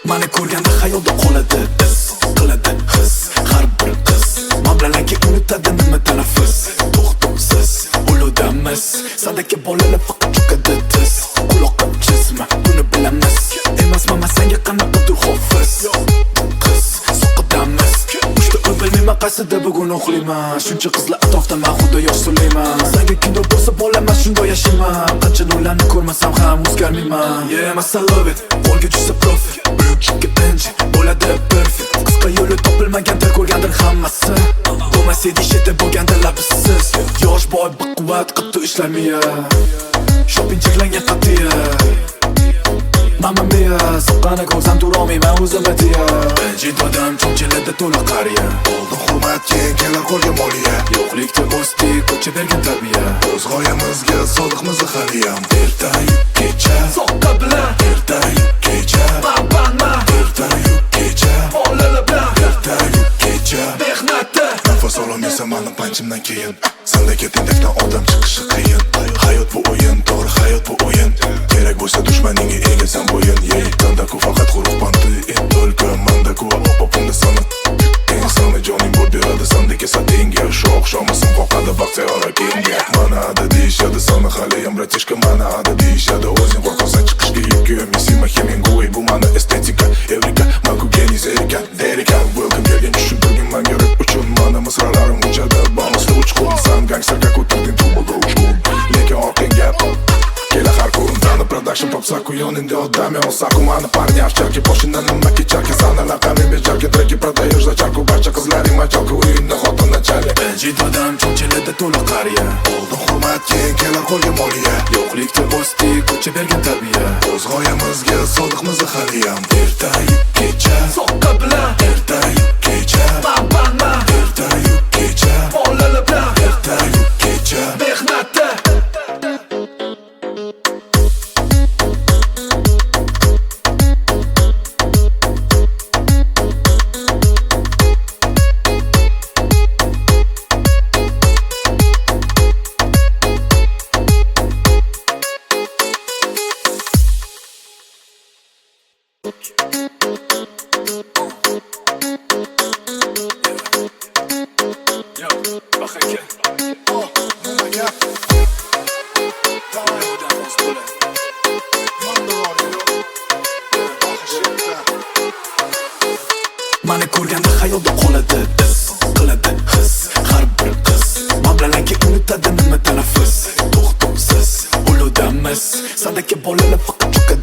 Mani ko'rganda xayolda qoladi is, qiladi his. Har bir qiz mablalarga unutadi nima tanaffus. To'xtovsiz uludamiz, sadaka bolalar faqat cho'kadi tiz. Quloqqa chizma, buni bilamiz. Emas mama senga qanaqadir hofiz. Qiz soqidamiz, uchta bilmayman qaysida bugun uxlayman. Shuncha qizlar atrofda man xuddi yosh so'layman. Senga kino bo'lsa bo'laman, shunday yashayman. Qancha nurlarni ko'rmasam ham o'zgarmayman. Yeah, mas I love it, qo'lga tushsa profit. Ikkinchi bo'ladi perfect. Qisqa yo'li topilmagandir, ko'rgandir hammasi. Bo'lmasa deyishadi bo'lganda labisiz. Yosh boy baquvvat qattiq ishlamaya. Shopping cheklangan qatiya. Mamma mia, soqqani ko'rsam turolmayman o'zimga tiya. Jid odam cho'nchilarda to'la qariya. Oldin hurmat, keyin kelar qo'lga moliya. Yo'qlikda o'sdik, ko'cha bergan tarbiya. O'z g'oyamizga sodiqmiz haliyam. Ertayu kecha Soqqa bilan ertayu kecha Mabbanma ertayu kecha bolalar bilan ertayu kecha mehnatda nafas ololmaysan mani panchimdan keyin. Senda ketindakdan odam chiqishi qiyin. Hayot bu o'yin, to'g'ri hayot bu o'yin. Kerak bo'lsa dushmaningga egasan bo'yin. Tanda ku faqat quruq banti it только manda ku opopunda sana. Insonni joning bo'l beradi sandagi satinga. Shu oqshomisin qoqadi vaqt sayora keyinga. Mana ada deyishadi sana haliyam bratishka mana ada deyishadi. O'zing qo'rqasan chiqishga yukki. Misima Hemingway bu mana estetika. Evrika manku geniy zerika. Derika welcome kelgan tushuntirgin manga rap uchun. Mana misralarim uchadi. Bonusda uchqun san gangsterga ko'tarding turboga uchqun. Lekin orqang gap Kela har ko'rintani production popsaku yoningda odam yo'qsaku mani parni avcharki poshindan nima kecharki sana laqami bejarki treki prodaешь zacharku barcha qizlaring machalku uyinda xotin nachali. Jid odam cho'nchilarda to'la qariya. Oldin hurmat, keyin kelar qo'lga moliya. Yo'qlikda o'sdik, ko'cha bergan tarbiya. O'z g'oyamizga sodiqmiz haliyam. Ertayu kecha Soqqa bilan ertayu kecha Mabbanma ertayu kecha bolalar bilan ertayu kecha mehnatda Mani ko'rganda xayolda qoladi is, qiladi his. Har bir qiz mablalarga unutadi nima tanaffus. To'xtovsiz uludamiz, sadaka bolalar faqat cho'kadi